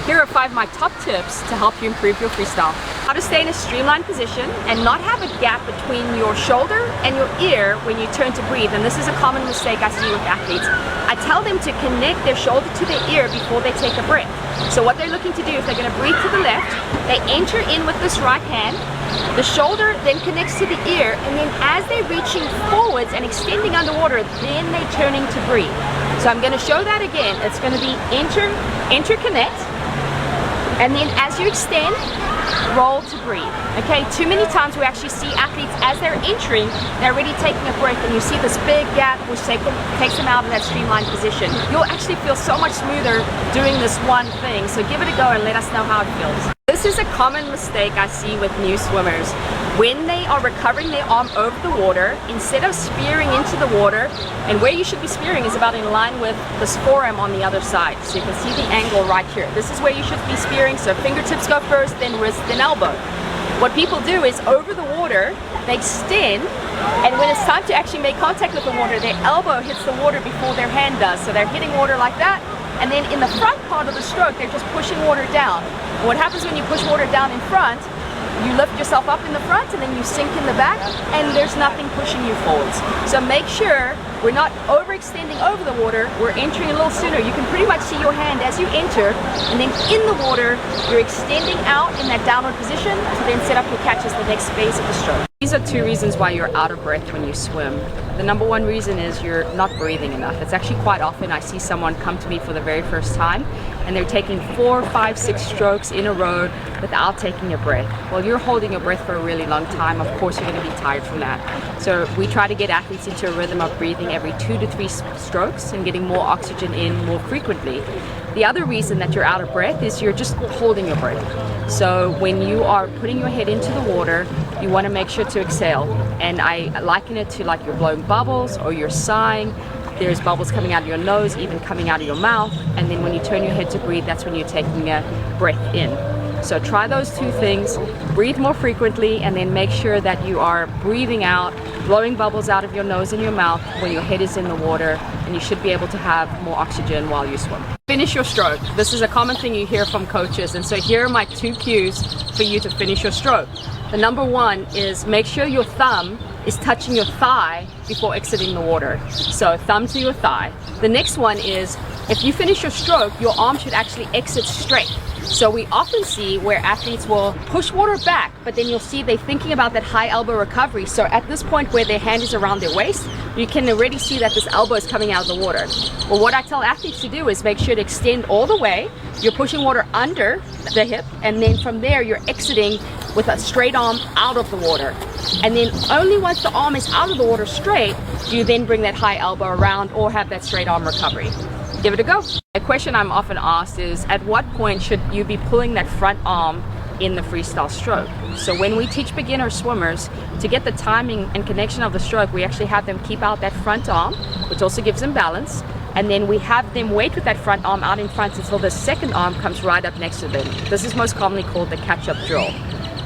Here are 5 of my top tips to help you improve your freestyle. How to stay in a streamlined position and not have a gap between your shoulder and your ear when you turn to breathe. And this is a common mistake I see with athletes. I tell them to connect their shoulder to their ear before they take a breath. So what they're looking to do, if they're going to breathe to the left, they enter in with this right hand. The shoulder then connects to the ear, and then as they're reaching forwards and extending underwater, then they're turning to breathe. So I'm going to show that again. It's going to be interconnect, and then as you extend, roll to breathe. Okay, too many times we actually see athletes as they're entering, they're already taking a breath, and you see this big gap which takes them out of that streamlined position. You'll actually feel so much smoother doing this one thing. So give it a go and let us know how it feels. This is a common mistake I see with new swimmers. When they are recovering their arm over the water, instead of spearing into the water, and where you should be spearing is about in line with this forearm on the other side. So you can see the angle right here. This is where you should be spearing. So fingertips go first, then wrist, then elbow. What people do is over the water, they extend, and when it's time to actually make contact with the water, their elbow hits the water before their hand does. So they're hitting water like that. And then in the front part of the stroke, they're just pushing water down. And what happens when you push water down in front, you lift yourself up in the front and then you sink in the back, and there's nothing pushing you forwards. So make sure we're not overextending over the water, we're entering a little sooner. You can pretty much see your hand as you enter, and then in the water, you're extending out in that downward position to then set up your catches the next phase of the stroke. These are 2 reasons why you're out of breath when you swim. The number 1 reason is you're not breathing enough. It's actually quite often I see someone come to me for the very first time and they're taking 4, 5, 6 strokes in a row without taking a breath. Well, you're holding your breath for a really long time. Of course, you're going to be tired from that. So we try to get athletes into a rhythm of breathing every 2 to 3 strokes and getting more oxygen in more frequently. The other reason that you're out of breath is you're just holding your breath. So when you are putting your head into the water, you want to make sure to exhale. And I liken it to like you're blowing bubbles or you're sighing. There's bubbles coming out of your nose, even coming out of your mouth. And then when you turn your head to breathe, that's when you're taking a breath in. So try those 2 things, breathe more frequently, and then make sure that you are breathing out, blowing bubbles out of your nose and your mouth when your head is in the water, and you should be able to have more oxygen while you swim. Finish your stroke. This is a common thing you hear from coaches, and so here are my 2 cues for you to finish your stroke. The number 1 is make sure your thumb is touching your thigh before exiting the water. So thumb to your thigh. The next one is if you finish your stroke, your arm should actually exit straight. So we often see where athletes will push water back, but then you'll see they're thinking about that high elbow recovery. So at this point where their hand is around their waist, you can already see that this elbow is coming out of the water. Well, what I tell athletes to do is make sure to extend all the way. You're pushing water under the hip, and then from there you're exiting with a straight arm out of the water. And then only once the arm is out of the water straight, do you then bring that high elbow around or have that straight arm recovery. Give it a go. A question I'm often asked is, at what point should you be pulling that front arm in the freestyle stroke? So when we teach beginner swimmers to get the timing and connection of the stroke, we actually have them keep out that front arm, which also gives them balance. And then we have them wait with that front arm out in front until the second arm comes right up next to them. This is most commonly called the catch-up drill.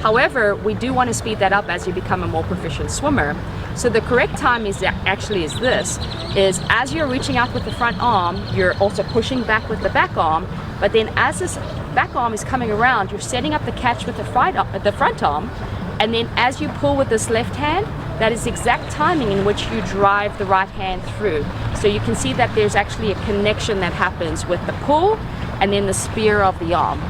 However, we do want to speed that up as you become a more proficient swimmer. So the correct time is as you're reaching out with the front arm, you're also pushing back with the back arm, but then as this back arm is coming around, you're setting up the catch with the front arm, and then as you pull with this left hand, that is exact timing in which you drive the right hand through. So you can see that there's actually a connection that happens with the pull and then the spear of the arm.